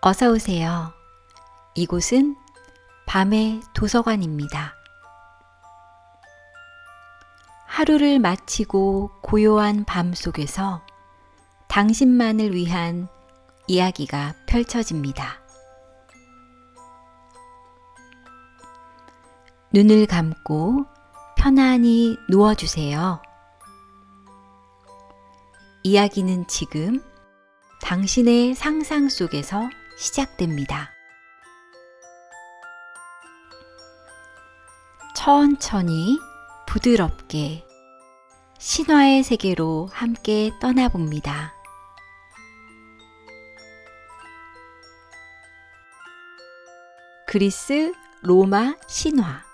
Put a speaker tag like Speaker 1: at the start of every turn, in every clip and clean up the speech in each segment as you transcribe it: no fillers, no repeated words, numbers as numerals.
Speaker 1: 어서 오세요. 이곳은 밤의 도서관입니다. 하루를 마치고 고요한 밤 속에서 당신만을 위한 이야기가 펼쳐집니다. 눈을 감고 편안히 누워주세요. 이야기는 지금 당신의 상상 속에서 시작됩니다. 천천히 부드럽게 신화의 세계로 함께 떠나봅니다. 그리스 로마 신화.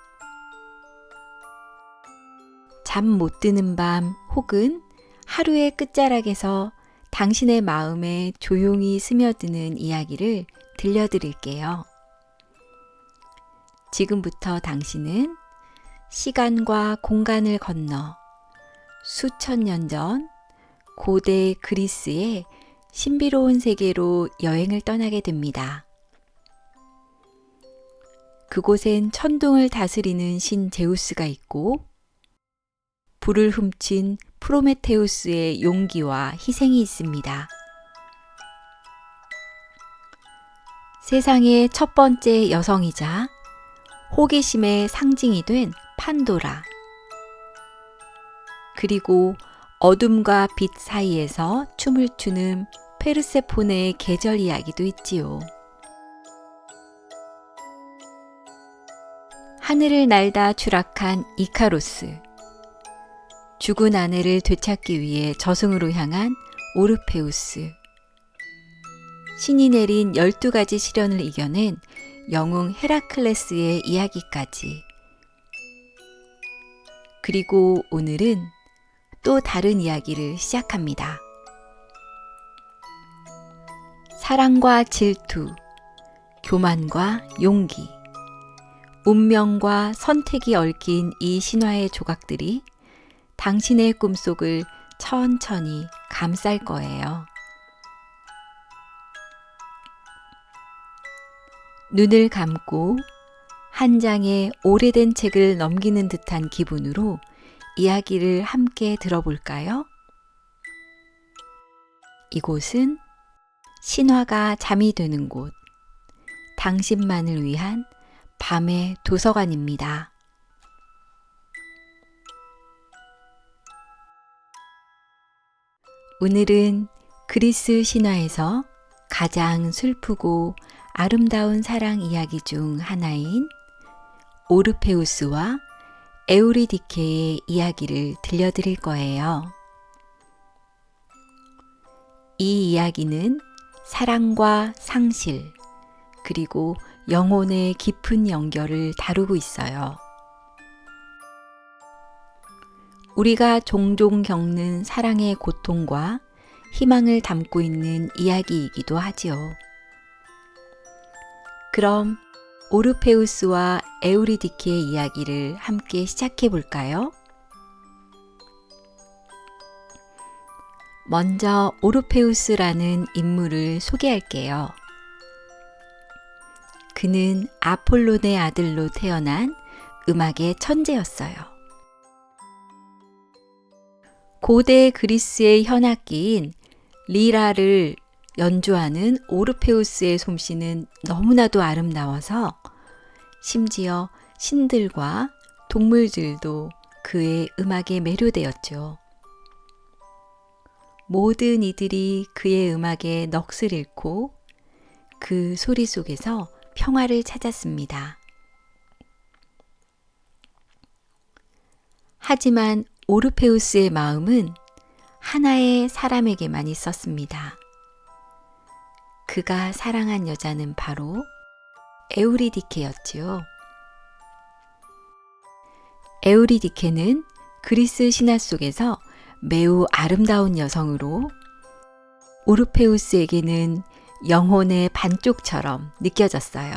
Speaker 1: 잠 못 드는 밤 혹은 하루의 끝자락에서 당신의 마음에 조용히 스며드는 이야기를 들려드릴게요. 지금부터 당신은 시간과 공간을 건너 수천 년 전 고대 그리스의 신비로운 세계로 여행을 떠나게 됩니다. 그곳엔 천둥을 다스리는 신 제우스가 있고 불을 훔친 프로메테우스의 용기와 희생이 있습니다. 세상의 첫 번째 여성이자 호기심의 상징이 된 판도라. 그리고 어둠과 빛 사이에서 춤을 추는 페르세포네의 계절 이야기도 있지요. 하늘을 날다 추락한 이카로스. 죽은 아내를 되찾기 위해 저승으로 향한 오르페우스. 신이 내린 12가지 시련을 이겨낸 영웅 헤라클레스의 이야기까지. 그리고 오늘은 또 다른 이야기를 시작합니다. 사랑과 질투, 교만과 용기, 운명과 선택이 얽힌 이 신화의 조각들이 당신의 꿈속을 천천히 감쌀 거예요. 눈을 감고 한 장의 오래된 책을 넘기는 듯한 기분으로 이야기를 함께 들어볼까요? 이곳은 신화가 잠이 드는 곳, 당신만을 위한 밤의 도서관입니다. 오늘은 그리스 신화에서 가장 슬프고 아름다운 사랑 이야기 중 하나인 오르페우스와 에우리디케의 이야기를 들려드릴 거예요. 이 이야기는 사랑과 상실, 그리고 영혼의 깊은 연결을 다루고 있어요. 우리가 종종 겪는 사랑의 고통과 희망을 담고 있는 이야기이기도 하지요. 그럼 오르페우스와 에우리디케의 이야기를 함께 시작해 볼까요? 먼저 오르페우스라는 인물을 소개할게요. 그는 아폴론의 아들로 태어난 음악의 천재였어요. 고대 그리스의 현악기인 리라를 연주하는 오르페우스의 솜씨는 너무나도 아름다워서 심지어 신들과 동물들도 그의 음악에 매료되었죠. 모든 이들이 그의 음악에 넋을 잃고 그 소리 속에서 평화를 찾았습니다. 하지만 오르페우스의 마음은 하나의 사람에게만 있었습니다. 그가 사랑한 여자는 바로 에우리디케였지요. 에우리디케는 그리스 신화 속에서 매우 아름다운 여성으로 오르페우스에게는 영혼의 반쪽처럼 느껴졌어요.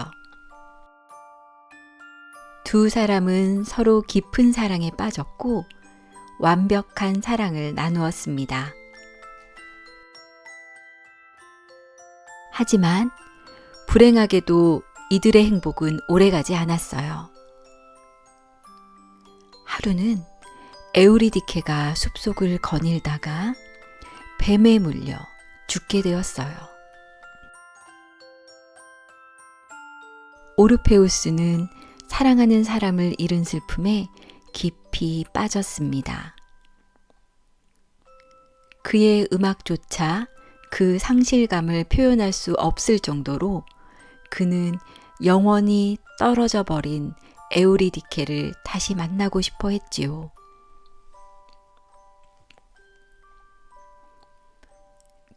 Speaker 1: 두 사람은 서로 깊은 사랑에 빠졌고 완벽한 사랑을 나누었습니다. 하지만 불행하게도 이들의 행복은 오래가지 않았어요. 하루는 에우리디케가 숲속을 거닐다가 뱀에 물려 죽게 되었어요. 오르페우스는 사랑하는 사람을 잃은 슬픔에 깊이 빠졌습니다. 그의 음악조차 그 상실감을 표현할 수 없을 정도로 그는 영원히 떨어져 버린 에우리디케를 다시 만나고 싶어 했지요.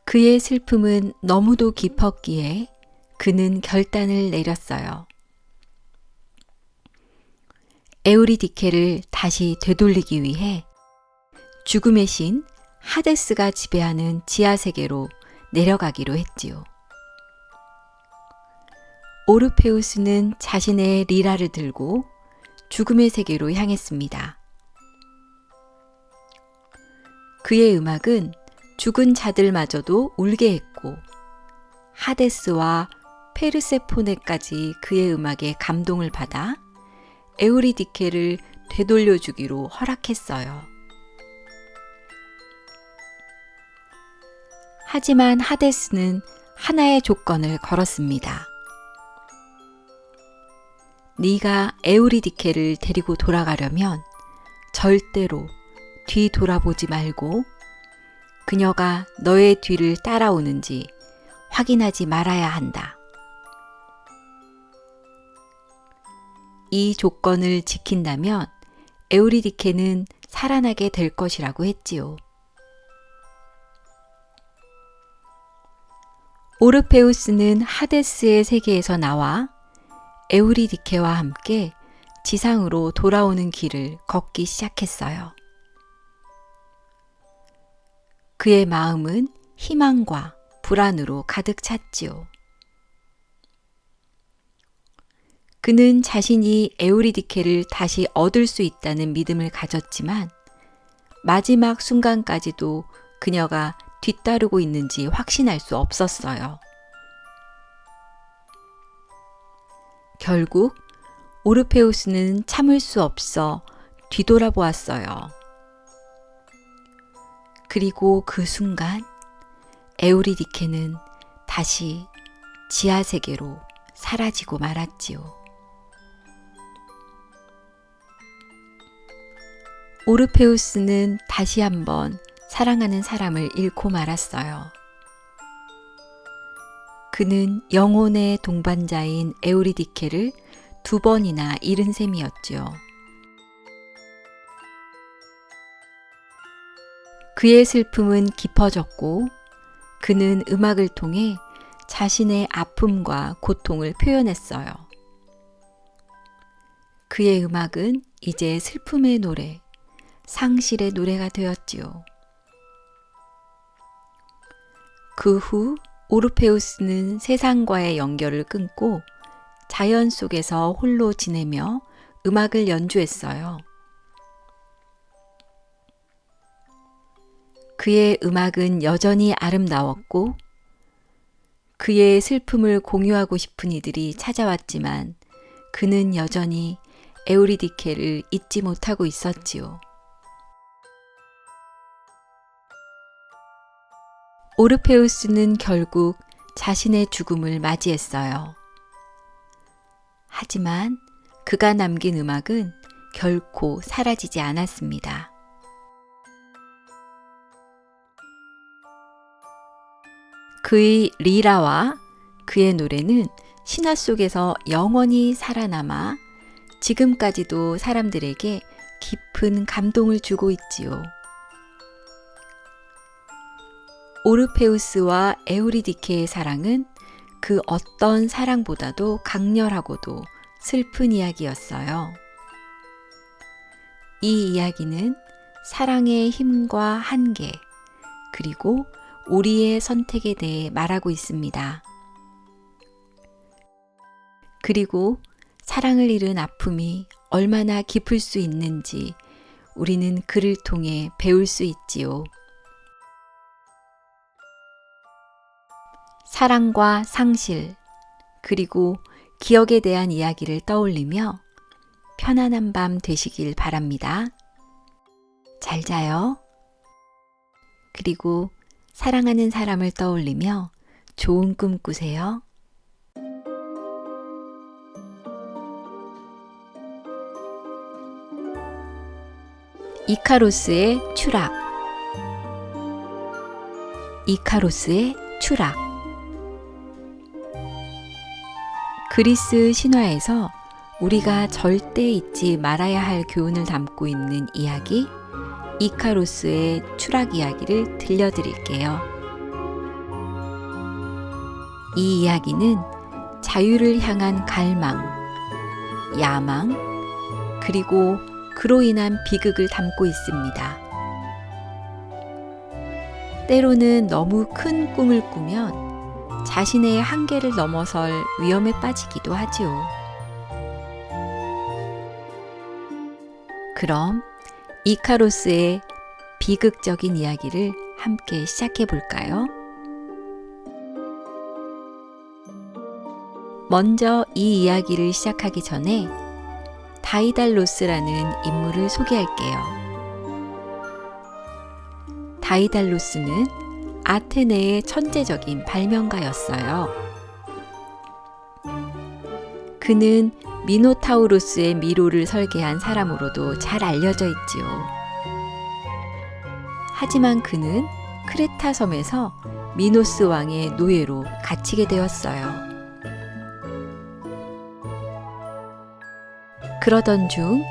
Speaker 1: 그의 슬픔은 너무도 깊었기에 그는 결단을 내렸어요. 에우리디케를 다시 되돌리기 위해 죽음의 신 하데스가 지배하는 지하세계로 내려가기로 했지요. 오르페우스는 자신의 리라를 들고 죽음의 세계로 향했습니다. 그의 음악은 죽은 자들마저도 울게 했고 하데스와 페르세포네까지 그의 음악에 감동을 받아 에우리디케를 되돌려주기로 허락했어요. 하지만 하데스는 하나의 조건을 걸었습니다. 네가 에우리디케를 데리고 돌아가려면 절대로 뒤돌아보지 말고 그녀가 너의 뒤를 따라오는지 확인하지 말아야 한다. 이 조건을 지킨다면 에우리디케는 살아나게 될 것이라고 했지요. 오르페우스는 하데스의 세계에서 나와 에우리디케와 함께 지상으로 돌아오는 길을 걷기 시작했어요. 그의 마음은 희망과 불안으로 가득 찼지요. 그는 자신이 에우리디케를 다시 얻을 수 있다는 믿음을 가졌지만 마지막 순간까지도 그녀가 뒤따르고 있는지 확신할 수 없었어요. 결국 오르페우스는 참을 수 없어 뒤돌아보았어요. 그리고 그 순간 에우리디케는 다시 지하세계로 사라지고 말았지요. 오르페우스는 다시 한번 사랑하는 사람을 잃고 말았어요. 그는 영혼의 동반자인 에우리디케를 2번이나 잃은 셈이었지요. 그의 슬픔은 깊어졌고 그는 음악을 통해 자신의 아픔과 고통을 표현했어요. 그의 음악은 이제 슬픔의 노래, 상실의 노래가 되었지요. 그 후 오르페우스는 세상과의 연결을 끊고 자연 속에서 홀로 지내며 음악을 연주했어요. 그의 음악은 여전히 아름다웠고 그의 슬픔을 공유하고 싶은 이들이 찾아왔지만 그는 여전히 에우리디케를 잊지 못하고 있었지요. 오르페우스는 결국 자신의 죽음을 맞이했어요. 하지만 그가 남긴 음악은 결코 사라지지 않았습니다. 그의 리라와 그의 노래는 신화 속에서 영원히 살아남아 지금까지도 사람들에게 깊은 감동을 주고 있지요. 오르페우스와 에우리디케의 사랑은 그 어떤 사랑보다도 강렬하고도 슬픈 이야기였어요. 이 이야기는 사랑의 힘과 한계, 그리고 우리의 선택에 대해 말하고 있습니다. 그리고 사랑을 잃은 아픔이 얼마나 깊을 수 있는지 우리는 그를 통해 배울 수 있지요. 사랑과 상실, 그리고 기억에 대한 이야기를 떠올리며 편안한 밤 되시길 바랍니다. 잘 자요. 그리고 사랑하는 사람을 떠올리며 좋은 꿈 꾸세요. 이카로스의 추락. 이카로스의 추락. 그리스 신화에서 우리가 절대 잊지 말아야 할 교훈을 담고 있는 이야기, 이카로스의 추락 이야기를 들려드릴게요. 이 이야기는 자유를 향한 갈망, 야망, 그리고 그로 인한 비극을 담고 있습니다. 때로는 너무 큰 꿈을 꾸면 자신의 한계를 넘어설 위험에 빠지기도 하지요. 그럼 이카로스의 비극적인 이야기를 함께 시작해 볼까요? 먼저 이 이야기를 시작하기 전에 다이달로스라는 인물을 소개할게요. 다이달로스는 아테네의 천재적인 발명가였어요. 그는 미노타우로스의 미로를 설계한 사람으로도 잘 알려져 있지요. 하지만 그는 크레타 섬에서 미노스 왕의 노예로 갇히게 되었어요. 그러던 중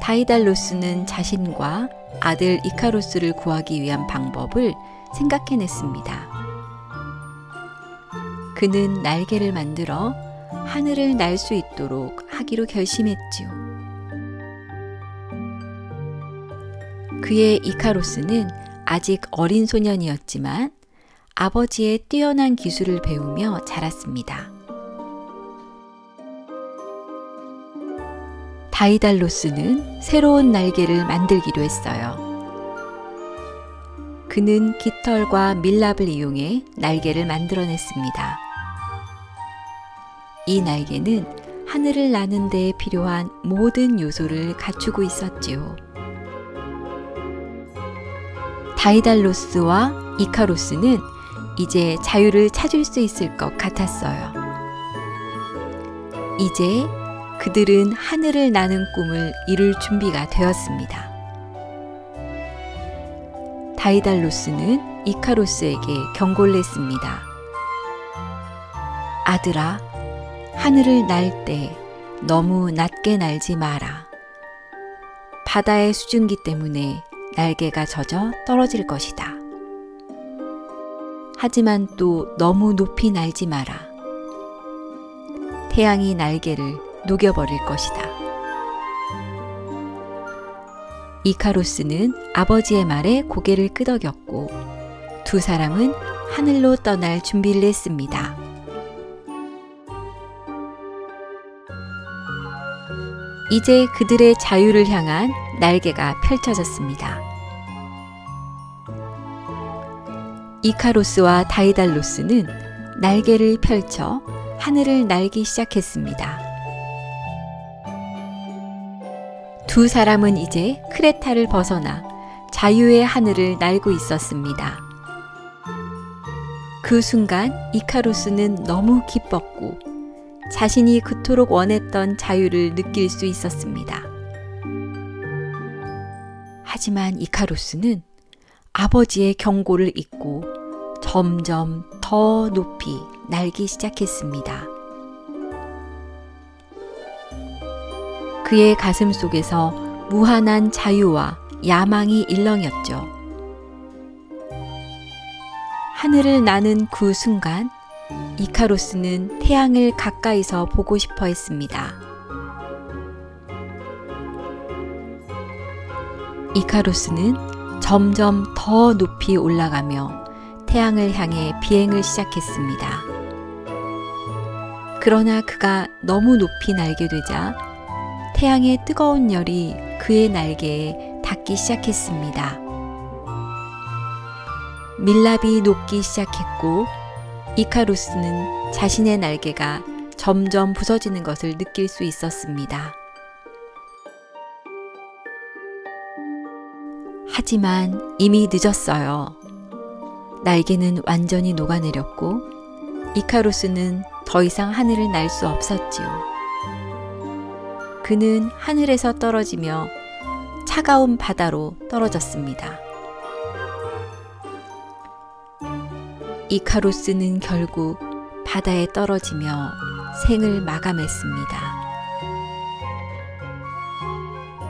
Speaker 1: 다이달로스는 자신과 아들 이카로스를 구하기 위한 방법을 생각해냈습니다. 그는 날개를 만들어 하늘을 날 수 있도록 하기로 결심했지요. 그의 이카로스는 아직 어린 소년이었지만 아버지의 뛰어난 기술을 배우며 자랐습니다. 다이달로스는 새로운 날개를 만들기로 했어요. 그는 깃털과 밀랍을 이용해 날개를 만들어냈습니다. 이 날개는 하늘을 나는 데 필요한 모든 요소를 갖추고 있었지요. 다이달로스와 이카로스는 이제 자유를 찾을 수 있을 것 같았어요. 이제 그들은 하늘을 나는 꿈을 이룰 준비가 되었습니다. 다이달로스는 이카로스에게 경고를 했습니다. 아들아, 하늘을 날 때 너무 낮게 날지 마라. 바다의 수증기 때문에 날개가 젖어 떨어질 것이다. 하지만 또 너무 높이 날지 마라. 태양이 날개를 녹여버릴 것이다. 이카로스는 아버지의 말에 고개를 끄덕였고 두 사람은 하늘로 떠날 준비를 했습니다. 이제 그들의 자유를 향한 날개가 펼쳐졌습니다. 이카로스와 다이달로스는 날개를 펼쳐 하늘을 날기 시작했습니다. 두 사람은 이제 크레타를 벗어나 자유의 하늘을 날고 있었습니다. 그 순간 이카로스는 너무 기뻤고 자신이 그토록 원했던 자유를 느낄 수 있었습니다. 하지만 이카로스는 아버지의 경고를 잊고 점점 더 높이 날기 시작했습니다. 그의 가슴 속에서 무한한 자유와 야망이 일렁였죠. 하늘을 나는 그 순간 이카로스는 태양을 가까이서 보고 싶어 했습니다. 이카로스는 점점 더 높이 올라가며 태양을 향해 비행을 시작했습니다. 그러나 그가 너무 높이 날게 되자 태양의 뜨거운 열이 그의 날개에 닿기 시작했습니다. 밀랍이 녹기 시작했고 이카로스는 자신의 날개가 점점 부서지는 것을 느낄 수 있었습니다. 하지만 이미 늦었어요. 날개는 완전히 녹아내렸고 이카루스는 더 이상 하늘을 날 수 없었지요. 그는 하늘에서 떨어지며 차가운 바다로 떨어졌습니다. 이카루스는 결국 바다에 떨어지며 생을 마감했습니다.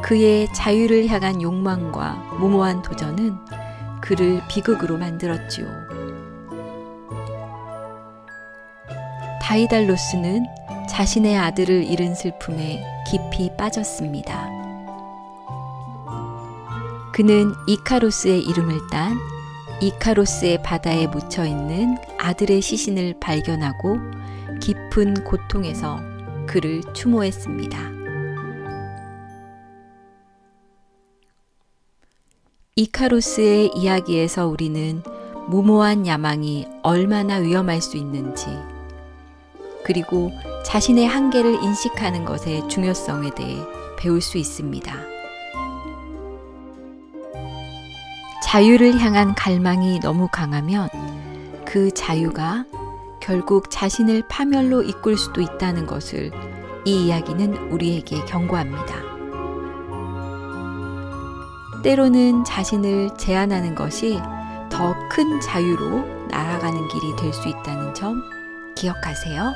Speaker 1: 그의 자유를 향한 욕망과 무모한 도전은 그를 비극으로 만들었지요. 다이달로스는 자신의 아들을 잃은 슬픔에 깊이 빠졌습니다. 그는 이카로스의 이름을 딴 이카로스의 바다에 묻혀있는 아들의 시신을 발견하고 깊은 고통에서 그를 추모했습니다. 이카로스의 이야기에서 우리는 무모한 야망이 얼마나 위험할 수 있는지, 그리고 자신의 한계를 인식하는 것의 중요성에 대해 배울 수 있습니다. 자유를 향한 갈망이 너무 강하면 그 자유가 결국 자신을 파멸로 이끌 수도 있다는 것을 이 이야기는 우리에게 경고합니다. 때로는 자신을 제한하는 것이 더 큰 자유로 나아가는 길이 될 수 있다는 점 기억하세요.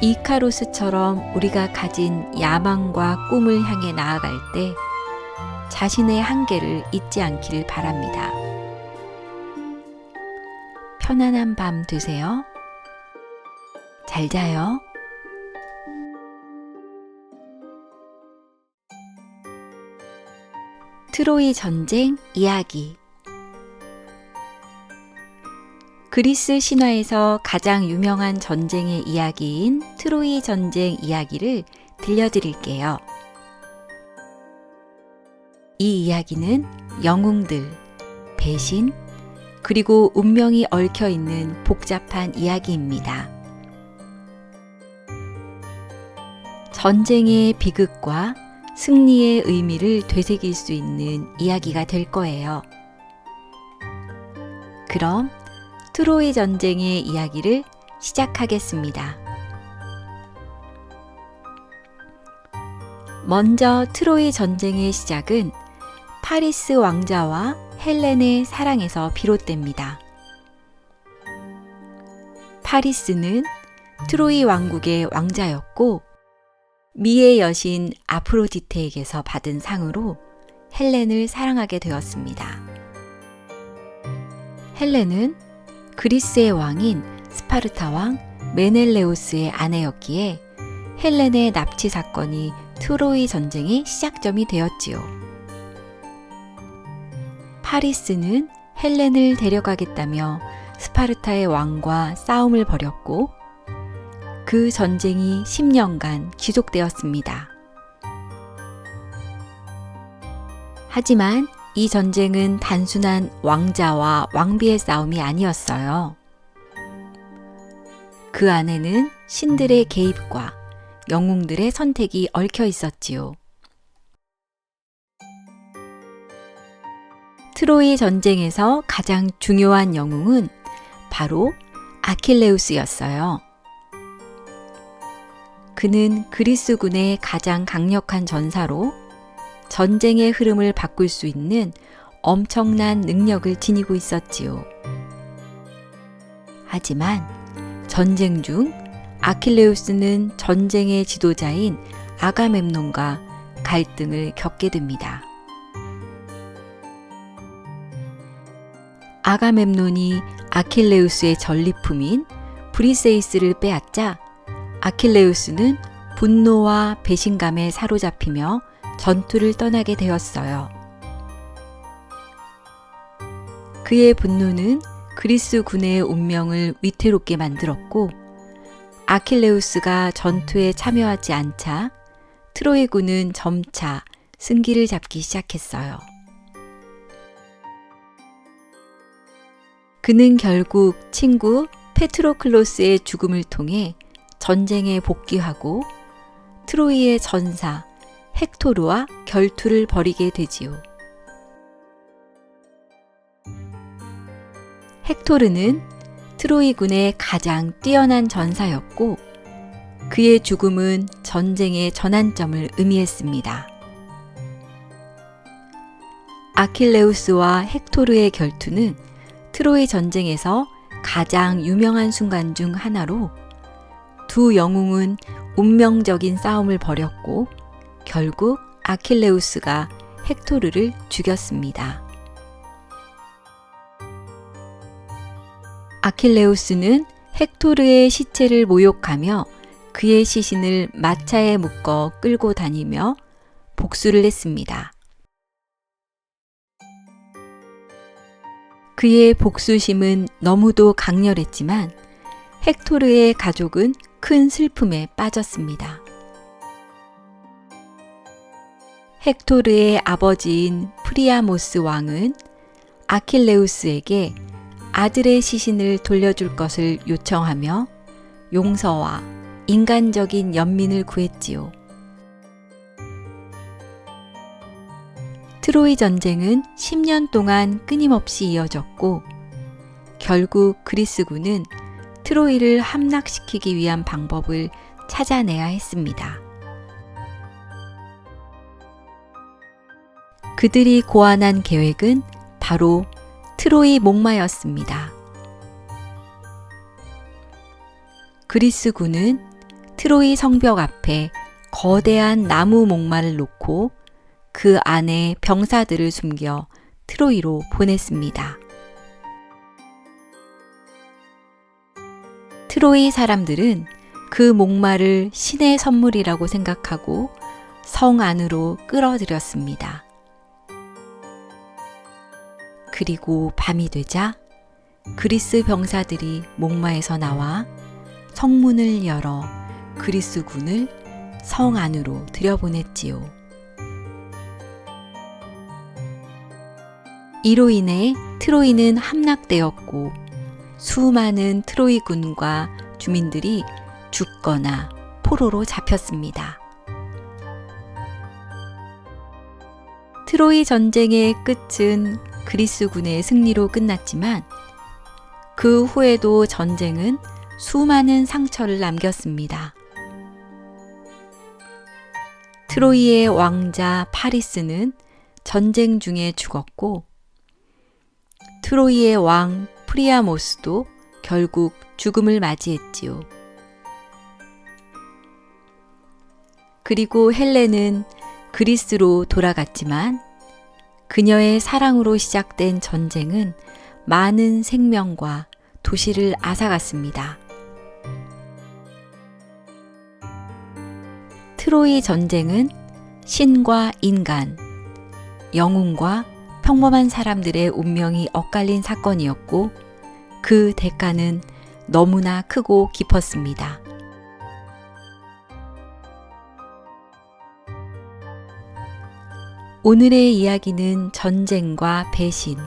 Speaker 1: 이카루스처럼 우리가 가진 야망과 꿈을 향해 나아갈 때 자신의 한계를 잊지 않기를 바랍니다. 편안한 밤 되세요. 잘 자요. 트로이 전쟁 이야기. 그리스 신화에서 가장 유명한 전쟁의 이야기인 트로이 전쟁 이야기를 들려드릴게요. 이 이야기는 영웅들, 배신, 그리고 운명이 얽혀 있는 복잡한 이야기입니다. 전쟁의 비극과 승리의 의미를 되새길 수 있는 이야기가 될 거예요. 그럼 트로이 전쟁의 이야기를 시작하겠습니다. 먼저 트로이 전쟁의 시작은 파리스 왕자와 헬렌의 사랑에서 비롯됩니다. 파리스는 트로이 왕국의 왕자였고 미의 여신 아프로디테에게서 받은 상으로 헬렌을 사랑하게 되었습니다. 헬렌은 그리스의 왕인 스파르타 왕 메넬레우스의 아내였기에 헬렌의 납치 사건이 트로이 전쟁의 시작점이 되었지요. 파리스는 헬렌을 데려가겠다며 스파르타의 왕과 싸움을 벌였고 그 전쟁이 10년간 지속되었습니다. 하지만 이 전쟁은 단순한 왕자와 왕비의 싸움이 아니었어요. 그 안에는 신들의 개입과 영웅들의 선택이 얽혀 있었지요. 트로이 전쟁에서 가장 중요한 영웅은 바로 아킬레우스였어요. 그는 그리스군의 가장 강력한 전사로 전쟁의 흐름을 바꿀 수 있는 엄청난 능력을 지니고 있었지요. 하지만 전쟁 중 아킬레우스는 전쟁의 지도자인 아가멤논과 갈등을 겪게 됩니다. 아가멤논이 아킬레우스의 전리품인 브리세이스를 빼앗자 아킬레우스는 분노와 배신감에 사로잡히며 전투를 떠나게 되었어요. 그의 분노는 그리스 군의 운명을 위태롭게 만들었고 아킬레우스가 전투에 참여하지 않자 트로이 군은 점차 승기를 잡기 시작했어요. 그는 결국 친구 페트로클로스의 죽음을 통해 전쟁에 복귀하고 트로이의 전사 헥토르와 결투를 벌이게 되지요. 헥토르는 트로이군의 가장 뛰어난 전사였고 그의 죽음은 전쟁의 전환점을 의미했습니다. 아킬레우스와 헥토르의 결투는 트로이 전쟁에서 가장 유명한 순간 중 하나로 두 영웅은 운명적인 싸움을 벌였고 결국 아킬레우스가 헥토르를 죽였습니다. 아킬레우스는 헥토르의 시체를 모욕하며 그의 시신을 마차에 묶어 끌고 다니며 복수를 했습니다. 그의 복수심은 너무도 강렬했지만 헥토르의 가족은 큰 슬픔에 빠졌습니다. 헥토르의 아버지인 프리아모스 왕은 아킬레우스에게 아들의 시신을 돌려줄 것을 요청하며 용서와 인간적인 연민을 구했지요. 트로이 전쟁은 10년 동안 끊임없이 이어졌고 결국 그리스군은 트로이를 함락시키기 위한 방법을 찾아내야 했습니다. 그들이 고안한 계획은 바로 트로이 목마였습니다. 그리스군은 트로이 성벽 앞에 거대한 나무 목마를 놓고 그 안에 병사들을 숨겨 트로이로 보냈습니다. 트로이 사람들은 그 목마를 신의 선물이라고 생각하고 성 안으로 끌어들였습니다. 그리고 밤이 되자 그리스 병사들이 목마에서 나와 성문을 열어 그리스군을 성 안으로 들여보냈지요. 이로 인해 트로이는 함락되었고 수많은 트로이 군과 주민들이 죽거나 포로로 잡혔습니다. 트로이 전쟁의 끝은 그리스군의 승리로 끝났지만 그 후에도 전쟁은 수많은 상처를 남겼습니다. 트로이의 왕자 파리스는 전쟁 중에 죽었고 트로이의 왕 프리아모스도 결국 죽음을 맞이했지요. 그리고 헬레는 그리스로 돌아갔지만 그녀의 사랑으로 시작된 전쟁은 많은 생명과 도시를 앗아갔습니다. 트로이 전쟁은 신과 인간, 영웅과 평범한 사람들의 운명이 엇갈린 사건이었고 그 대가는 너무나 크고 깊었습니다. 오늘의 이야기는 전쟁과 배신,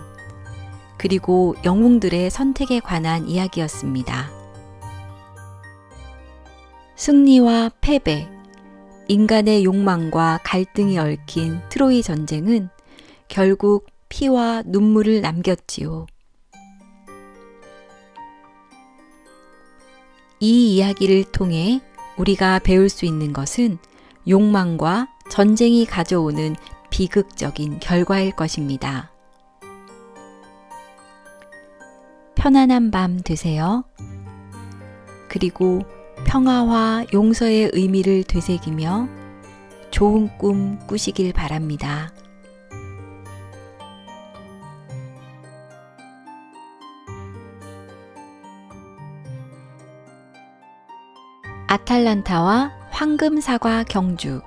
Speaker 1: 그리고 영웅들의 선택에 관한 이야기였습니다. 승리와 패배, 인간의 욕망과 갈등이 얽힌 트로이 전쟁은 결국 피와 눈물을 남겼지요. 이 이야기를 통해 우리가 배울 수 있는 것은 욕망과 전쟁이 가져오는 비극적인 결과일 것입니다. 편안한 밤 되세요. 그리고 평화와 용서의 의미를 되새기며 좋은 꿈 꾸시길 바랍니다. 아탈란타와 황금사과 경주.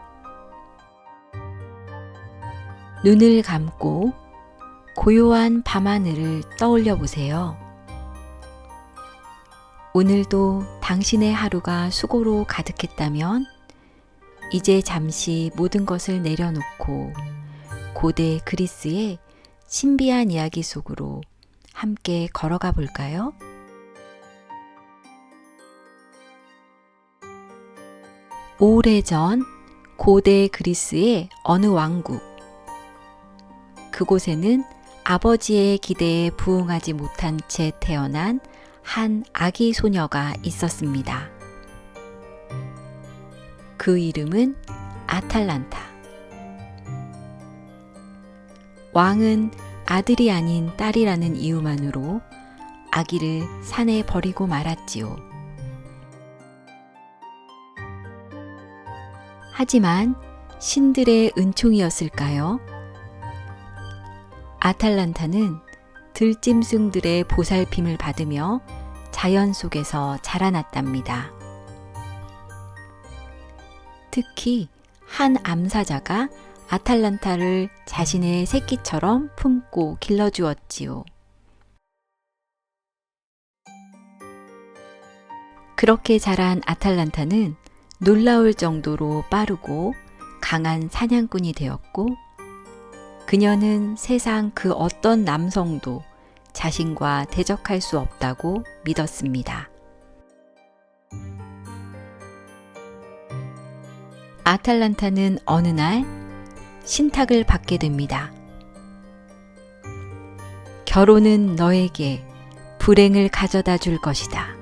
Speaker 1: 눈을 감고 고요한 밤하늘을 떠올려 보세요. 오늘도 당신의 하루가 수고로 가득했다면 이제 잠시 모든 것을 내려놓고 고대 그리스의 신비한 이야기 속으로 함께 걸어가 볼까요? 오래전 고대 그리스의 어느 왕국. 그곳에는 아버지의 기대에 부응하지 못한 채 태어난 한 아기 소녀가 있었습니다. 그 이름은 아탈란타. 왕은 아들이 아닌 딸이라는 이유만으로 아기를 산에 버리고 말았지요. 하지만 신들의 은총이었을까요? 아탈란타는 들짐승들의 보살핌을 받으며 자연 속에서 자라났답니다. 특히 한 암사자가 아탈란타를 자신의 새끼처럼 품고 길러주었지요. 그렇게 자란 아탈란타는 놀라울 정도로 빠르고 강한 사냥꾼이 되었고, 그녀는 세상 그 어떤 남성도 자신과 대적할 수 없다고 믿었습니다. 아탈란타는 어느 날 신탁을 받게 됩니다. 결혼은 너에게 불행을 가져다 줄 것이다.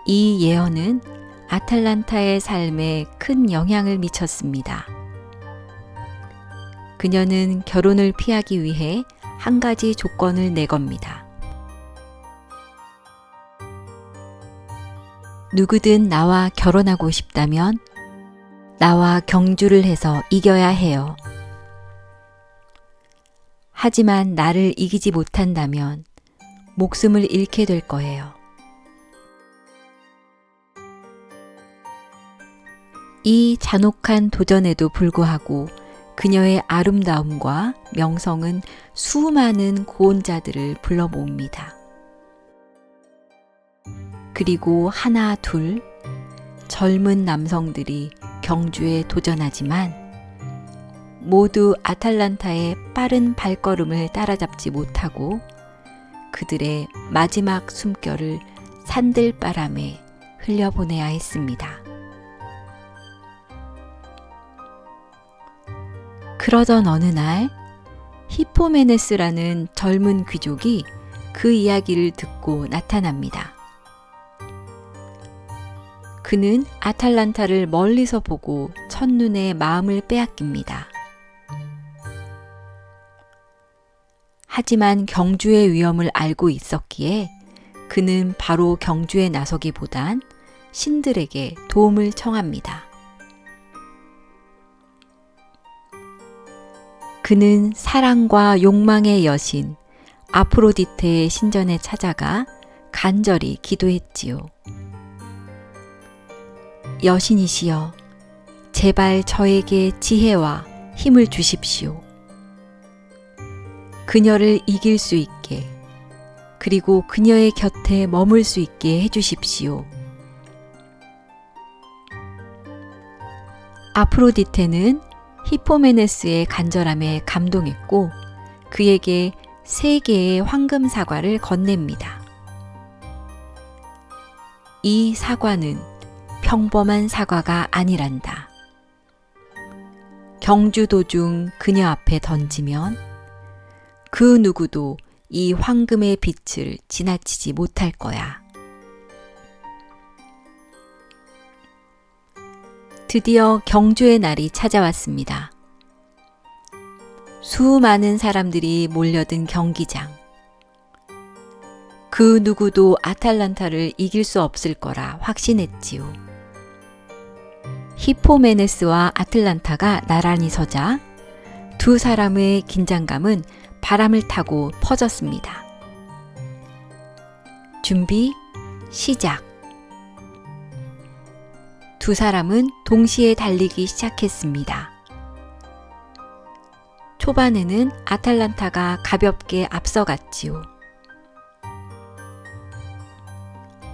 Speaker 1: 이 예언은 아탈란타의 삶에 큰 영향을 미쳤습니다. 그녀는 결혼을 피하기 위해 한 가지 조건을 내겁니다. 누구든 나와 결혼하고 싶다면 나와 경주를 해서 이겨야 해요. 하지만 나를 이기지 못한다면 목숨을 잃게 될 거예요. 이 잔혹한 도전에도 불구하고 그녀의 아름다움과 명성은 수많은 고혼자들을 불러 모읍니다. 그리고 하나 둘 젊은 남성들이 경주에 도전하지만 모두 아탈란타의 빠른 발걸음을 따라잡지 못하고 그들의 마지막 숨결을 산들바람에 흘려보내야 했습니다. 그러던 어느 날 히포메네스라는 젊은 귀족이 그 이야기를 듣고 나타납니다. 그는 아탈란타를 멀리서 보고 첫눈에 마음을 빼앗깁니다. 하지만 경주의 위험을 알고 있었기에 그는 바로 경주에 나서기보단 신들에게 도움을 청합니다. 그는 사랑과 욕망의 여신 아프로디테의 신전에 찾아가 간절히 기도했지요. 여신이시여, 제발 저에게 지혜와 힘을 주십시오. 그녀를 이길 수 있게, 그리고 그녀의 곁에 머물 수 있게 해주십시오. 아프로디테는 히포메네스의 간절함에 감동했고 그에게 3개의 황금 사과를 건넵니다. 이 사과는 평범한 사과가 아니란다. 경주 도중 그녀 앞에 던지면 그 누구도 이 황금의 빛을 지나치지 못할 거야. 드디어 경주의 날이 찾아왔습니다. 수많은 사람들이 몰려든 경기장. 그 누구도 아탈란타를 이길 수 없을 거라 확신했지요. 히포메네스와 아틀란타가 나란히 서자 두 사람의 긴장감은 바람을 타고 퍼졌습니다. 준비, 시작. 두 사람은 동시에 달리기 시작했습니다. 초반에는 아탈란타가 가볍게 앞서갔지요.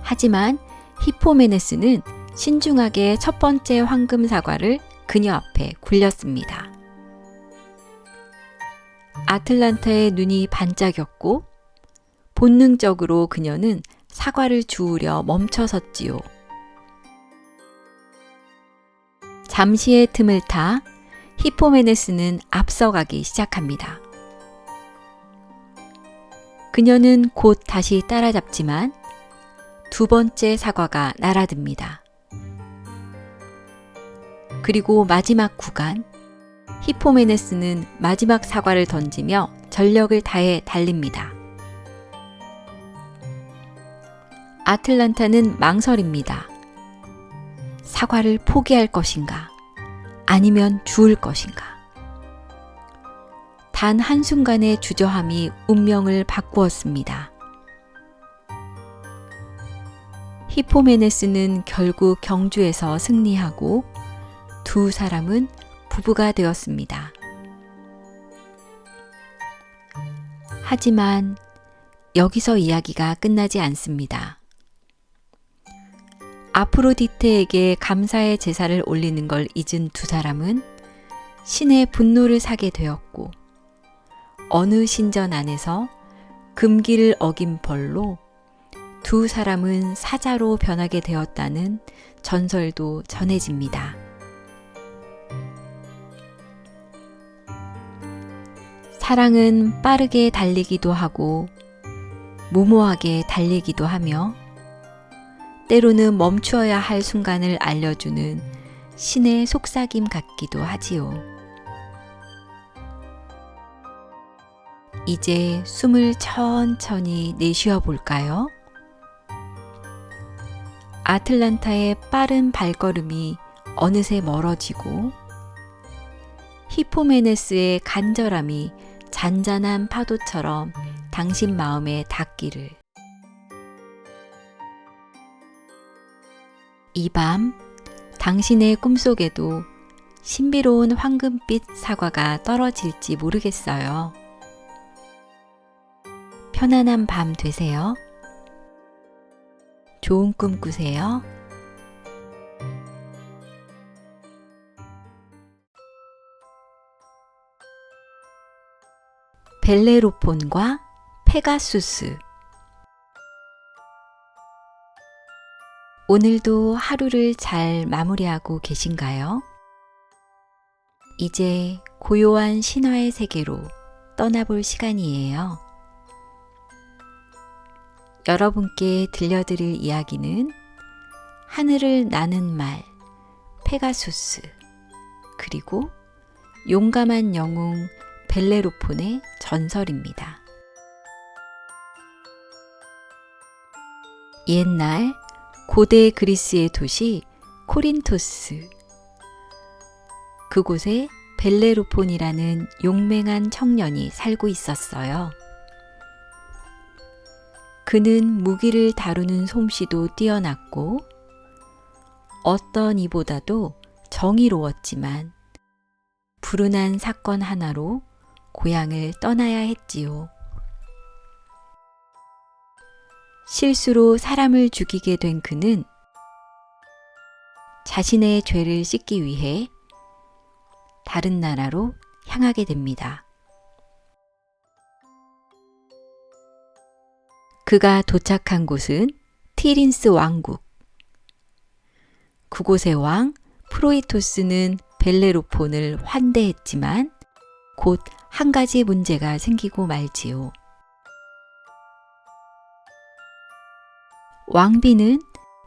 Speaker 1: 하지만 히포메네스는 신중하게 첫 번째 황금 사과를 그녀 앞에 굴렸습니다. 아틀란타의 눈이 반짝였고 본능적으로 그녀는 사과를 주우려 멈춰섰지요. 잠시의 틈을 타 히포메네스는 앞서가기 시작합니다. 그녀는 곧 다시 따라잡지만 두 번째 사과가 날아듭니다. 그리고 마지막 구간, 히포메네스는 마지막 사과를 던지며 전력을 다해 달립니다. 아틀란타는 망설입니다. 사과를 포기할 것인가? 아니면 죽을 것인가? 단 한순간의 주저함이 운명을 바꾸었습니다. 히포메네스는 결국 경주에서 승리하고 두 사람은 부부가 되었습니다. 하지만 여기서 이야기가 끝나지 않습니다. 아프로디테에게 감사의 제사를 올리는 걸 잊은 두 사람은 신의 분노를 사게 되었고 어느 신전 안에서 금기를 어긴 벌로 두 사람은 사자로 변하게 되었다는 전설도 전해집니다. 사랑은 빠르게 달리기도 하고 무모하게 달리기도 하며 때로는 멈추어야 할 순간을 알려주는 신의 속삭임 같기도 하지요. 이제 숨을 천천히 내쉬어 볼까요? 아틀란타의 빠른 발걸음이 어느새 멀어지고 히포메네스의 간절함이 잔잔한 파도처럼 당신 마음에 닿기를. 이 밤 당신의 꿈속에도 신비로운 황금빛 사과가 떨어질지 모르겠어요. 편안한 밤 되세요. 좋은 꿈 꾸세요. 벨레로폰과 페가수스. 오늘도 하루를 잘 마무리하고 계신가요? 이제 고요한 신화의 세계로 떠나볼 시간이에요. 여러분께 들려드릴 이야기는 하늘을 나는 말, 페가수스, 그리고 용감한 영웅 벨레로폰의 전설입니다. 옛날 고대 그리스의 도시 코린토스. 그곳에 벨레로폰이라는 용맹한 청년이 살고 있었어요. 그는 무기를 다루는 솜씨도 뛰어났고 어떤 이보다도 정의로웠지만 불운한 사건 하나로 고향을 떠나야 했지요. 실수로 사람을 죽이게 된 그는 자신의 죄를 씻기 위해 다른 나라로 향하게 됩니다. 그가 도착한 곳은 티린스 왕국. 그곳의 왕 프로이토스는 벨레로폰을 환대했지만 곧 한 가지 문제가 생기고 말지요. 왕비는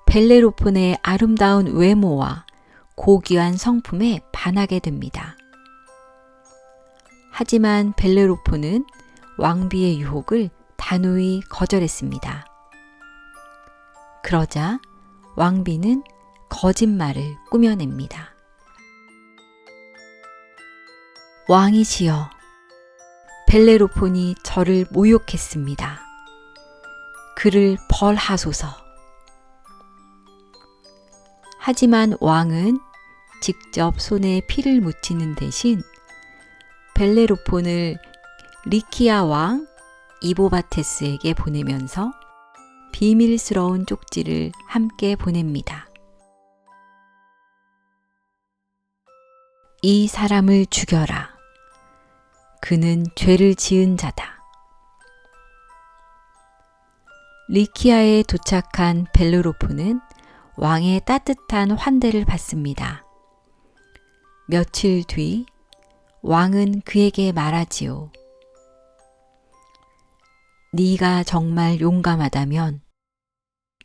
Speaker 1: 벨레로폰의 아름다운 외모와 고귀한 성품에 반하게 됩니다. 하지만 벨레로폰은 왕비의 유혹을 단호히 거절했습니다. 그러자 왕비는 거짓말을 꾸며냅니다. 왕이시여, 벨레로폰이 저를 모욕했습니다. 그를 벌하소서. 하지만 왕은 직접 손에 피를 묻히는 대신 벨레로폰을 리키아 왕 이보바테스에게 보내면서 비밀스러운 쪽지를 함께 보냅니다. 이 사람을 죽여라. 그는 죄를 지은 자다. 리키아에 도착한 벨레로폰은 왕의 따뜻한 환대를 받습니다. 며칠 뒤 왕은 그에게 말하지요. 네가 정말 용감하다면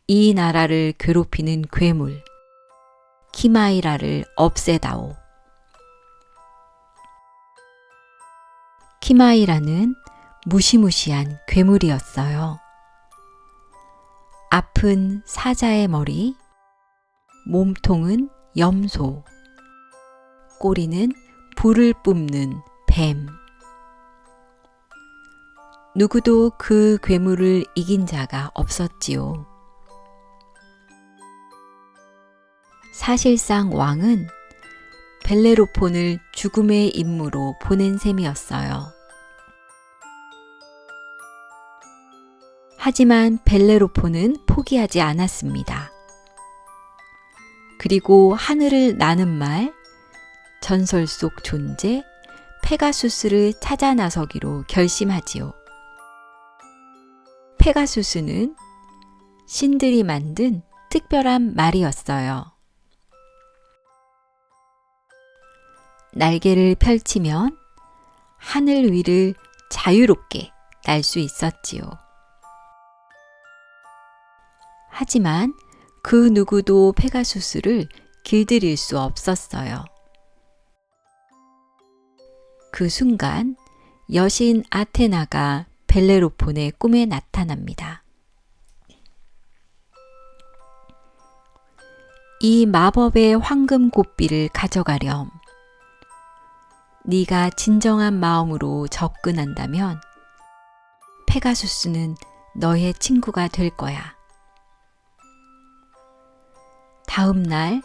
Speaker 1: 이 나라를 괴롭히는 괴물 키마이라를 없애다오. 키마이라는 무시무시한 괴물이었어요. 아픈 사자의 머리, 몸통은 염소, 꼬리는 불을 뿜는 뱀. 누구도 그 괴물을 이긴 자가 없었지요. 사실상 왕은 벨레로폰을 죽음의 임무로 보낸 셈이었어요. 하지만 벨레로폰은 포기하지 않았습니다. 그리고 하늘을 나는 말, 전설 속 존재 페가수스를 찾아 나서기로 결심하지요. 페가수스는 신들이 만든 특별한 말이었어요. 날개를 펼치면 하늘 위를 자유롭게 날 수 있었지요. 하지만 그 누구도 페가수스를 길들일 수 없었어요. 그 순간 여신 아테나가 벨레로폰의 꿈에 나타납니다. 이 마법의 황금 고삐를 가져가렴. 네가 진정한 마음으로 접근한다면 페가수스는 너의 친구가 될 거야. 다음 날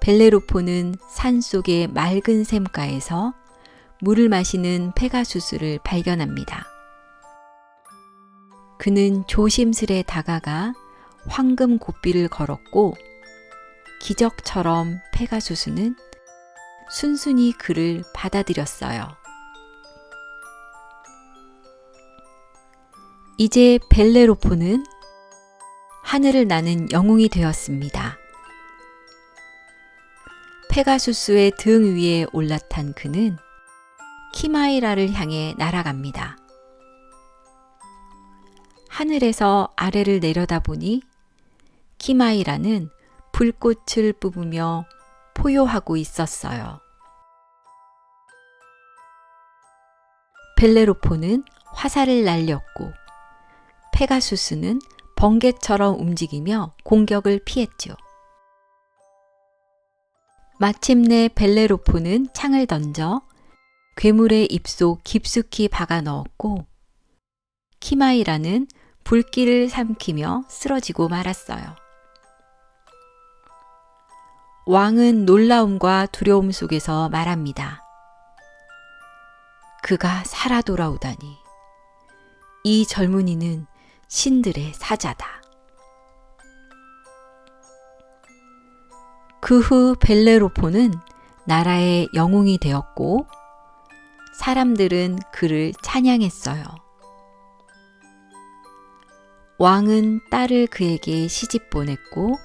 Speaker 1: 벨레로폰은 산속의 맑은 샘가에서 물을 마시는 페가수스를 발견합니다. 그는 조심스레 다가가 황금 고삐를 걸었고 기적처럼 페가수스는 순순히 그를 받아들였어요. 이제 벨레로폰은 하늘을 나는 영웅이 되었습니다. 페가수스의 등 위에 올라탄 그는 키마이라를 향해 날아갑니다. 하늘에서 아래를 내려다보니 키마이라는 불꽃을 뿜으며 포효하고 있었어요. 벨레로폰은 화살을 날렸고 페가수스는 번개처럼 움직이며 공격을 피했죠. 마침내 벨레로폰은 창을 던져 괴물의 입속 깊숙이 박아 넣었고 키마이라는 불길을 삼키며 쓰러지고 말았어요. 왕은 놀라움과 두려움 속에서 말합니다. 그가 살아 돌아오다니. 이 젊은이는 신들의 사자다. 그 후 벨레로폰은 나라의 영웅이 되었고 사람들은 그를 찬양했어요. 왕은 딸을 그에게 시집 보냈고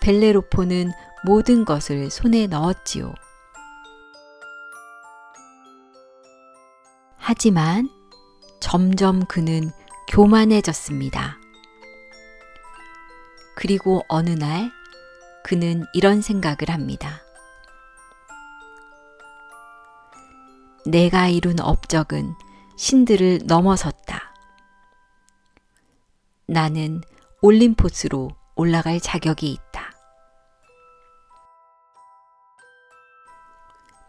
Speaker 1: 벨레로폰은 모든 것을 손에 넣었지요. 하지만 점점 그는 교만해졌습니다. 그리고 어느 날 그는 이런 생각을 합니다. 내가 이룬 업적은 신들을 넘어섰다. 나는 올림포스로 올라갈 자격이 있다.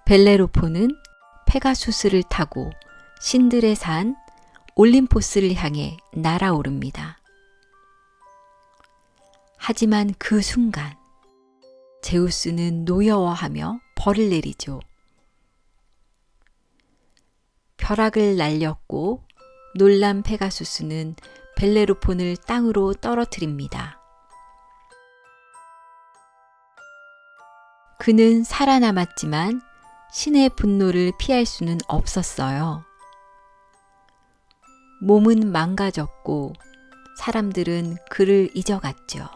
Speaker 1: 벨레로폰은 페가수스를 타고 신들의 산 올림포스를 향해 날아오릅니다. 하지만 그 순간 제우스는 노여워하며 벌을 내리죠. 벼락을 날렸고 놀란 페가수스는 벨레로폰을 땅으로 떨어뜨립니다. 그는 살아남았지만 신의 분노를 피할 수는 없었어요. 몸은 망가졌고 사람들은 그를 잊어갔죠.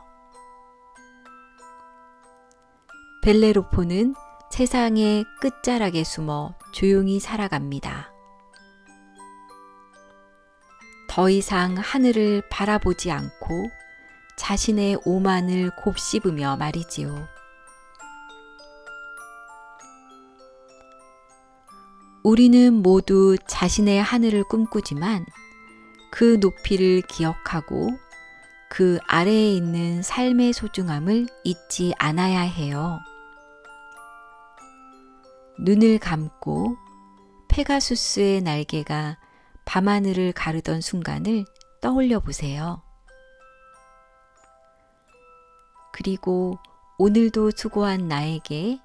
Speaker 1: 벨레로폰은 세상의 끝자락에 숨어 조용히 살아갑니다. 더 이상 하늘을 바라보지 않고 자신의 오만을 곱씹으며 말이지요. 우리는 모두 자신의 하늘을 꿈꾸지만 그 높이를 기억하고 그 아래에 있는 삶의 소중함을 잊지 않아야 해요. 눈을 감고 페가수스의 날개가 밤하늘을 가르던 순간을 떠올려 보세요. 그리고 오늘도 수고한 나에게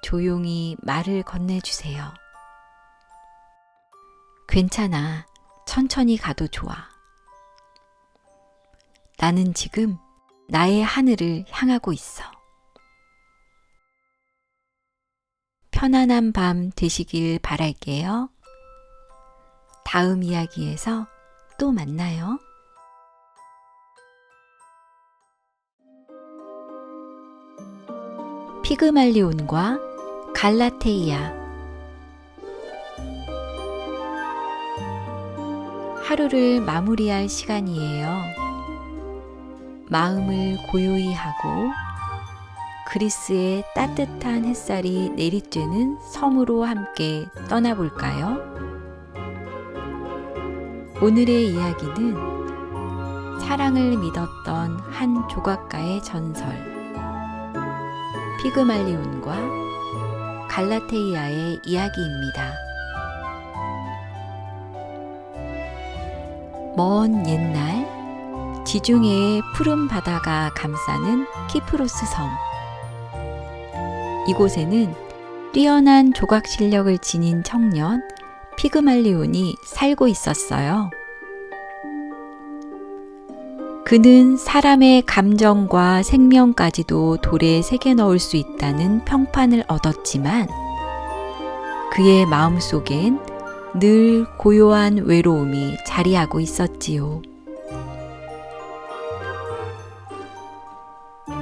Speaker 1: 조용히 말을 건네주세요. 괜찮아. 천천히 가도 좋아. 나는 지금 나의 하늘을 향하고 있어. 편안한 밤 되시길 바랄게요. 다음 이야기에서 또 만나요. 피그말리온과 갈라테이아. 하루를 마무리할 시간이에요. 마음을 고요히 하고 그리스의 따뜻한 햇살이 내리쬐는 섬으로 함께 떠나볼까요? 오늘의 이야기는 사랑을 믿었던 한 조각가의 전설, 피그말리온과 갈라테이아의 이야기입니다. 먼 옛날 지중해의 푸른 바다가 감싸는 키프로스 섬. 이곳에는 뛰어난 조각 실력을 지닌 청년 피그말리온이 살고 있었어요. 그는 사람의 감정과 생명까지도 돌에 새겨 넣을 수 있다는 평판을 얻었지만 그의 마음속엔 늘 고요한 외로움이 자리하고 있었지요.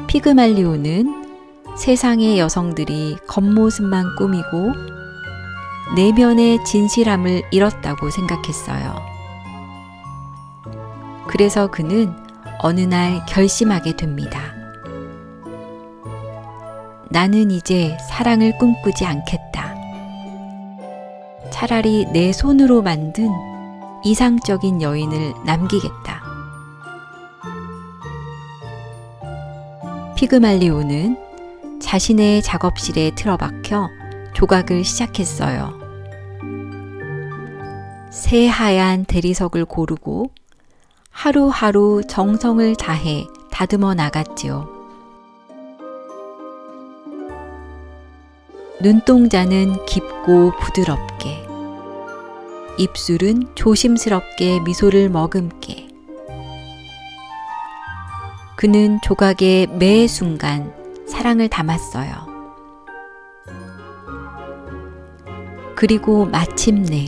Speaker 1: 피그말리온은 세상의 여성들이 겉모습만 꾸미고 내면의 진실함을 잃었다고 생각했어요. 그래서 그는 어느 날 결심하게 됩니다. 나는 이제 사랑을 꿈꾸지 않겠다. 차라리 내 손으로 만든 이상적인 여인을 남기겠다. 피그말리온은 자신의 작업실에 틀어박혀 조각을 시작했어요. 새하얀 대리석을 고르고 하루하루 정성을 다해 다듬어 나갔지요. 눈동자는 깊고 부드럽게, 입술은 조심스럽게 미소를 머금게. 그는 조각의 매 순간 사랑을 담았어요. 그리고 마침내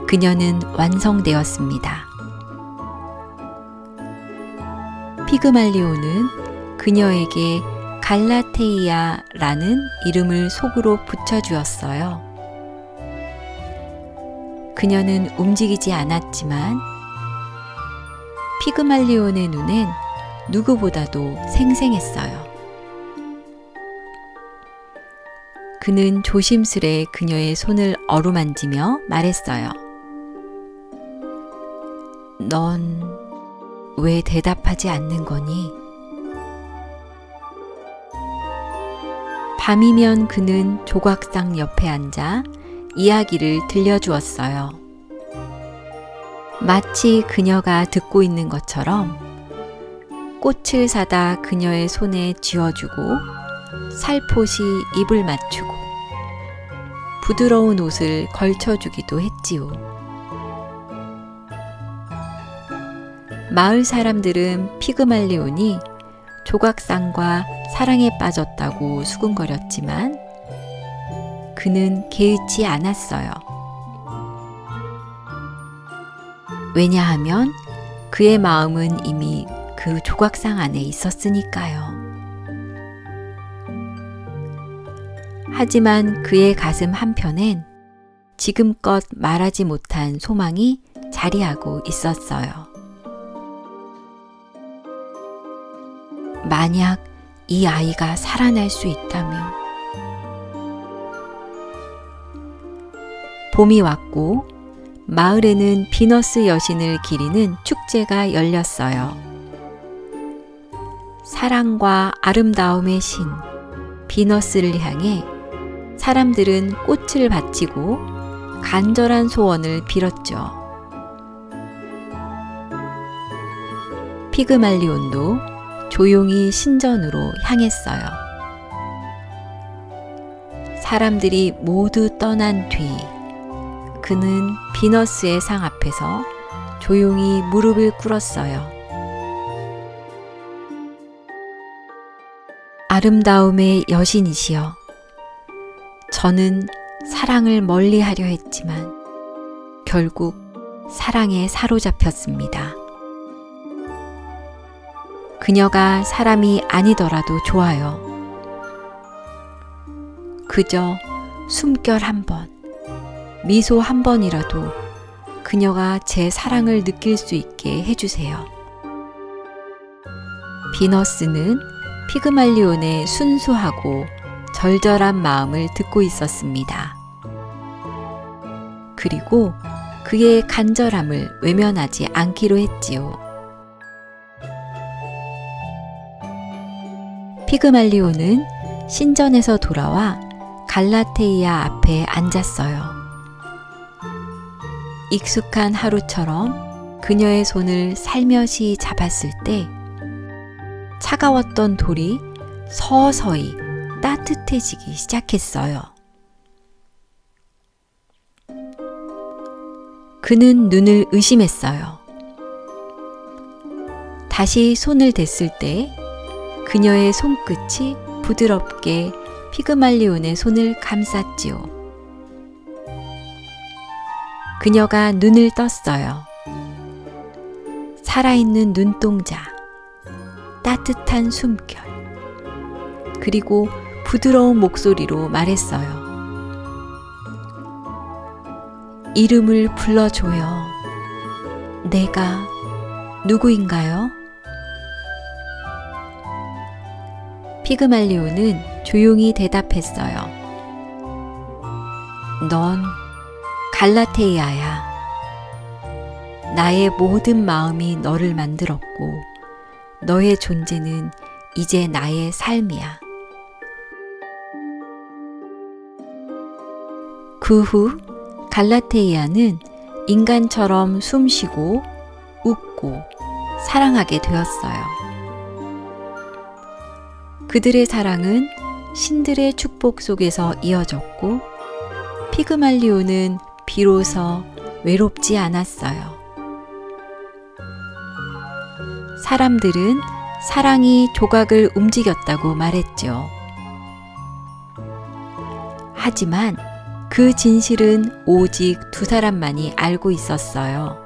Speaker 1: 그녀는 완성되었습니다. 피그말리온은 그녀에게 갈라테이아라는 이름을 속으로 붙여주었어요. 그녀는 움직이지 않았지만 피그말리온의 눈엔 누구보다도 생생했어요. 그는 조심스레 그녀의 손을 어루만지며 말했어요. 넌 왜 대답하지 않는 거니? 밤이면 그는 조각상 옆에 앉아 이야기를 들려주었어요. 마치 그녀가 듣고 있는 것처럼 꽃을 사다 그녀의 손에 쥐어주고 살포시 입을 맞추고 부드러운 옷을 걸쳐주기도 했지요. 마을 사람들은 피그말리온이 조각상과 사랑에 빠졌다고 수군거렸지만 그는 개의치 않았어요. 왜냐하면 그의 마음은 이미 그 조각상 안에 있었으니까요. 하지만 그의 가슴 한편엔 지금껏 말하지 못한 소망이 자리하고 있었어요. 만약 이 아이가 살아날 수 있다면. 봄이 왔고 마을에는 비너스 여신을 기리는 축제가 열렸어요. 사랑과 아름다움의 신 비너스를 향해 사람들은 꽃을 바치고 간절한 소원을 빌었죠. 피그말리온도 조용히 신전으로 향했어요. 사람들이 모두 떠난 뒤 그는 비너스의 상 앞에서 조용히 무릎을 꿇었어요. 아름다움의 여신이시여, 저는 사랑을 멀리하려 했지만 결국 사랑에 사로잡혔습니다. 그녀가 사람이 아니더라도 좋아요. 그저 숨결 한 번, 미소 한 번이라도 그녀가 제 사랑을 느낄 수 있게 해주세요. 비너스는 피그말리온의 순수하고 절절한 마음을 듣고 있었습니다. 그리고 그의 간절함을 외면하지 않기로 했지요. 피그말리온은 신전에서 돌아와 갈라테이아 앞에 앉았어요. 익숙한 하루처럼 그녀의 손을 살며시 잡았을 때 차가웠던 돌이 서서히 따뜻해지기 시작했어요. 그는 눈을 의심했어요. 다시 손을 댔을 때 그녀의 손끝이 부드럽게 피그말리온의 손을 감쌌지요. 그녀가 눈을 떴어요. 살아있는 눈동자, 따뜻한 숨결, 그리고 부드러운 목소리로 말했어요. 이름을 불러줘요. 내가 누구인가요? 피그말리온은 조용히 대답했어요. 넌 갈라테이아야. 나의 모든 마음이 너를 만들었고 너의 존재는 이제 나의 삶이야. 그 후 갈라테이아는 인간처럼 숨쉬고 웃고 사랑하게 되었어요. 그들의 사랑은 신들의 축복 속에서 이어졌고 피그말리온은 비로소 외롭지 않았어요. 사람들은 사랑이 조각을 움직였다고 말했죠. 하지만 그 진실은 오직 두 사람만이 알고 있었어요.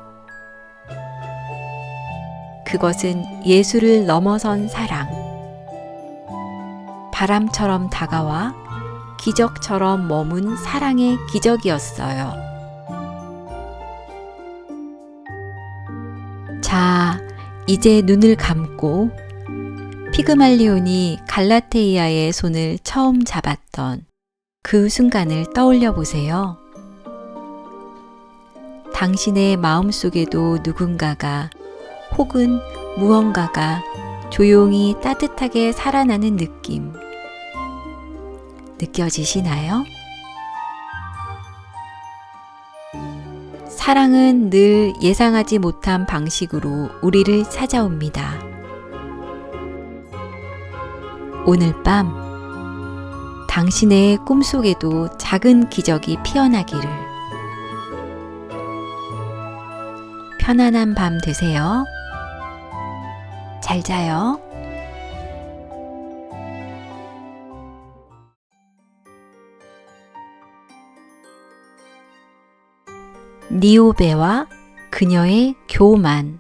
Speaker 1: 그것은 예수를 넘어선 사랑. 바람처럼 다가와 기적처럼 머문 사랑의 기적이었어요. 자, 이제 눈을 감고 피그말리온이 갈라테이아의 손을 처음 잡았던 그 순간을 떠올려 보세요. 당신의 마음속에도 누군가가 혹은 무언가가 조용히 따뜻하게 살아나는 느낌 느껴지시나요? 사랑은 늘 예상하지 못한 방식으로 우리를 찾아옵니다. 오늘 밤 당신의 꿈속에도 작은 기적이 피어나기를. 편안한 밤 되세요. 잘 자요. 니오베와 그녀의 교만.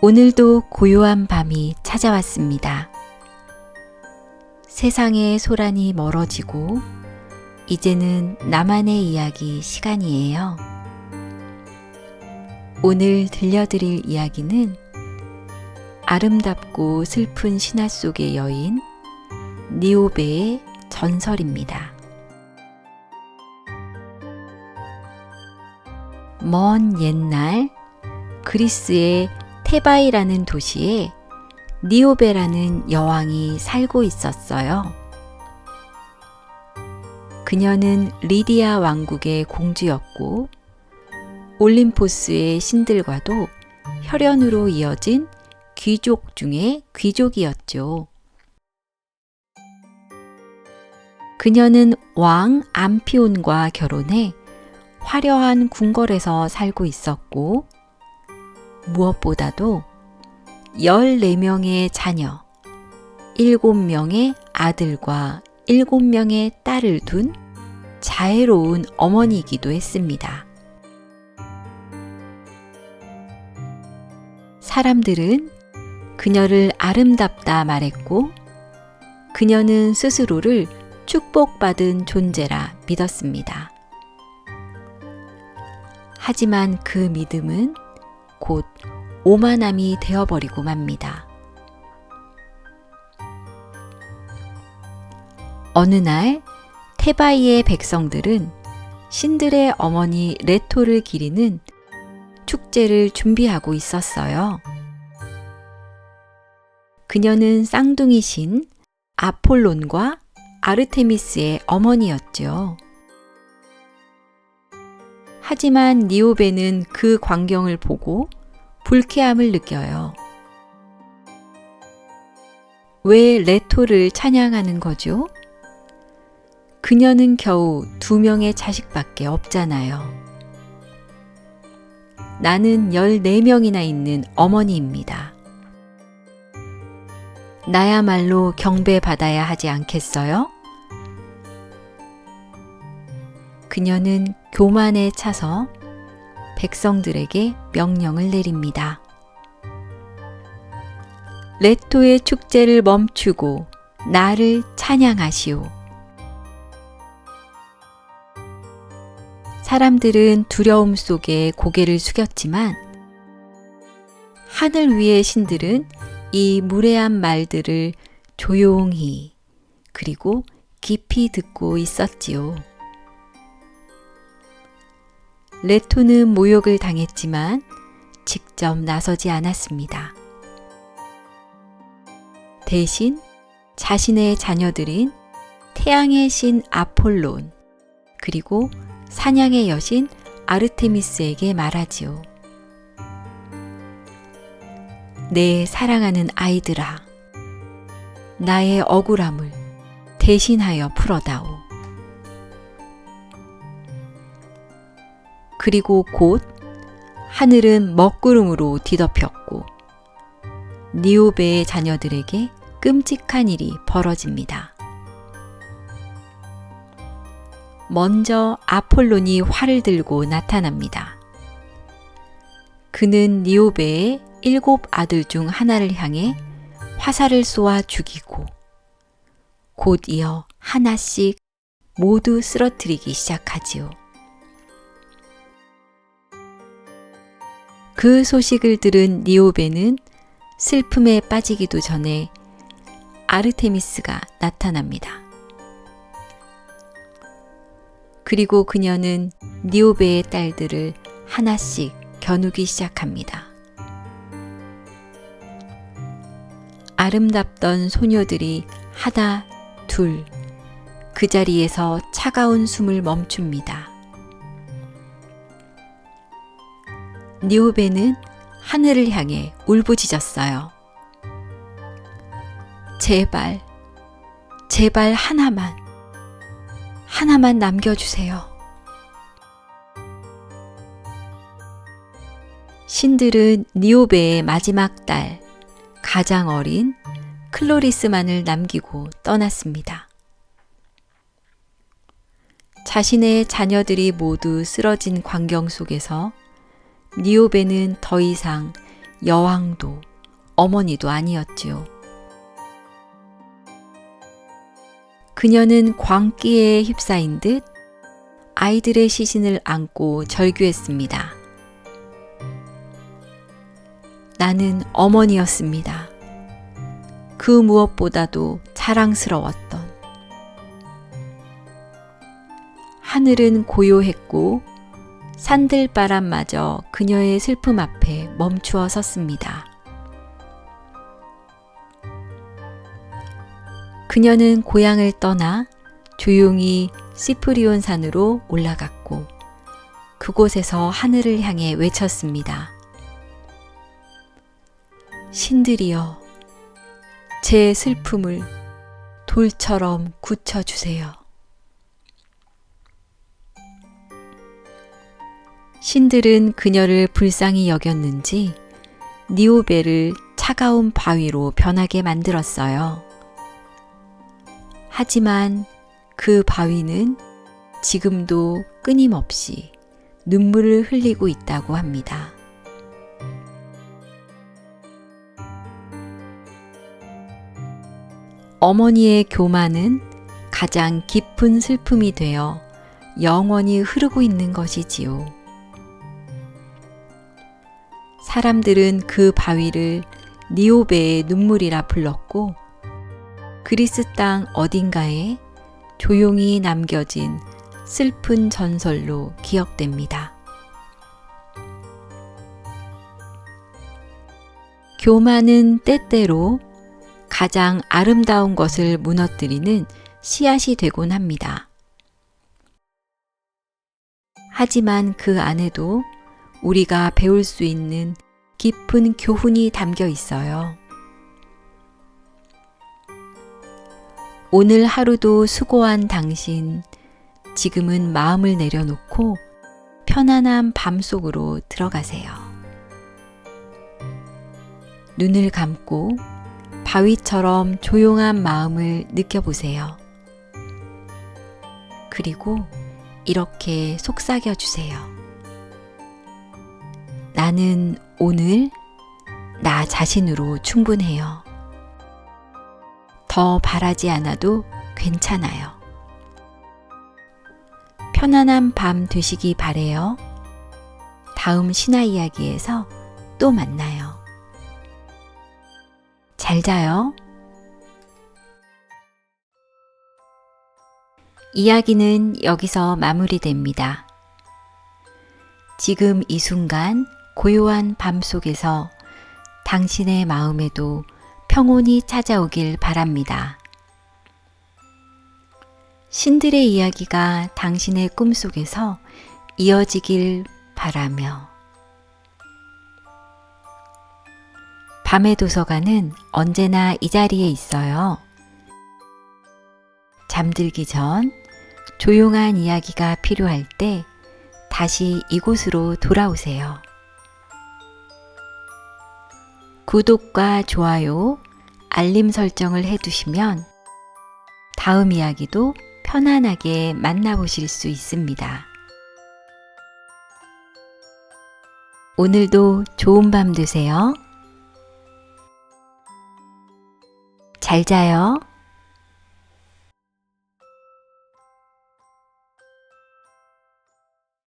Speaker 1: 오늘도 고요한 밤이 찾아왔습니다. 세상의 소란이 멀어지고 이제는 나만의 이야기 시간이에요. 오늘 들려드릴 이야기는 아름답고 슬픈 신화 속의 여인 니오베의 전설입니다. 먼 옛날 그리스의 테바이라는 도시에 니오베라는 여왕이 살고 있었어요. 그녀는 리디아 왕국의 공주였고 올림포스의 신들과도 혈연으로 이어진 귀족 중의 귀족이었죠. 그녀는 왕 암피온과 결혼해 화려한 궁궐에서 살고 있었고 무엇보다도 14명의 자녀, 7명의 아들과 7명의 딸을 둔 자애로운 어머니이기도 했습니다. 사람들은 그녀를 아름답다 말했고 그녀는 스스로를 축복받은 존재라 믿었습니다. 하지만 그 믿음은 곧 오만함이 되어버리고 맙니다. 어느 날 테바이의 백성들은 신들의 어머니 레토를 기리는 축제를 준비하고 있었어요. 그녀는 쌍둥이 신 아폴론과 아르테미스의 어머니였죠. 하지만 니오베는 그 광경을 보고 불쾌함을 느껴요. 왜 레토를 찬양하는 거죠? 그녀는 겨우 2명의 자식밖에 없잖아요. 나는 14명이나 있는 어머니입니다. 나야말로 경배받아야 하지 않겠어요? 그녀는 교만에 차서 백성들에게 명령을 내립니다. 레토의 축제를 멈추고 나를 찬양하시오. 사람들은 두려움 속에 고개를 숙였지만 하늘 위의 신들은 이 무례한 말들을 조용히 그리고 깊이 듣고 있었지요. 레토는 모욕을 당했지만 직접 나서지 않았습니다. 대신 자신의 자녀들인 태양의 신 아폴론 그리고 사냥의 여신 아르테미스에게 말하지요. 내 사랑하는 아이들아, 나의 억울함을 대신하여 풀어다오. 그리고 곧 하늘은 먹구름으로 뒤덮였고 니오베의 자녀들에게 끔찍한 일이 벌어집니다. 먼저 아폴론이 활을 들고 나타납니다. 그는 니오베의 7 아들 중 하나를 향해 화살을 쏘아 죽이고 곧 이어 하나씩 모두 쓰러뜨리기 시작하지요. 그 소식을 들은 니오베는 슬픔에 빠지기도 전에 아르테미스가 나타납니다. 그리고 그녀는 니오베의 딸들을 하나씩 겨누기 시작합니다. 아름답던 소녀들이 하나, 둘, 그 자리에서 차가운 숨을 멈춥니다. 니오베는 하늘을 향해 울부짖었어요. 제발, 제발 하나만 남겨주세요. 신들은 니오베의 마지막 딸, 가장 어린 클로리스만을 남기고 떠났습니다. 자신의 자녀들이 모두 쓰러진 광경 속에서 니오베는 더 이상 여왕도 어머니도 아니었지요. 그녀는 광기에 휩싸인 듯 아이들의 시신을 안고 절규했습니다. 나는 어머니였습니다. 그 무엇보다도 자랑스러웠던. 하늘은 고요했고 산들바람마저 그녀의 슬픔 앞에 멈추어 섰습니다. 그녀는 고향을 떠나 조용히 시프리온 산으로 올라갔고 그곳에서 하늘을 향해 외쳤습니다. 신들이여, 제 슬픔을 돌처럼 굳혀주세요. 신들은 그녀를 불쌍히 여겼는지 니오베를 차가운 바위로 변하게 만들었어요. 하지만 그 바위는 지금도 끊임없이 눈물을 흘리고 있다고 합니다. 어머니의 교만은 가장 깊은 슬픔이 되어 영원히 흐르고 있는 것이지요. 사람들은 그 바위를 니오베의 눈물이라 불렀고 그리스 땅 어딘가에 조용히 남겨진 슬픈 전설로 기억됩니다. 교만은 때때로 가장 아름다운 것을 무너뜨리는 씨앗이 되곤 합니다. 하지만 그 안에도 우리가 배울 수 있는 깊은 교훈이 담겨 있어요. 오늘 하루도 수고한 당신, 지금은 마음을 내려놓고 편안한 밤 속으로 들어가세요. 눈을 감고 바위처럼 조용한 마음을 느껴보세요. 그리고 이렇게 속삭여 주세요. 나는 오늘 나 자신으로 충분해요. 더 바라지 않아도 괜찮아요. 편안한 밤 되시기 바래요. 다음 신화 이야기에서 또 만나요. 잘 자요. 이야기는 여기서 마무리됩니다. 지금 이 순간 고요한 밤 속에서 당신의 마음에도 평온이 찾아오길 바랍니다. 신들의 이야기가 당신의 꿈속에서 이어지길 바라며 밤의 도서관은 언제나 이 자리에 있어요. 잠들기 전 조용한 이야기가 필요할 때 다시 이곳으로 돌아오세요. 구독과 좋아요, 알림 설정을 해두시면 다음 이야기도 편안하게 만나보실 수 있습니다. 오늘도 좋은 밤 되세요. 잘 자요.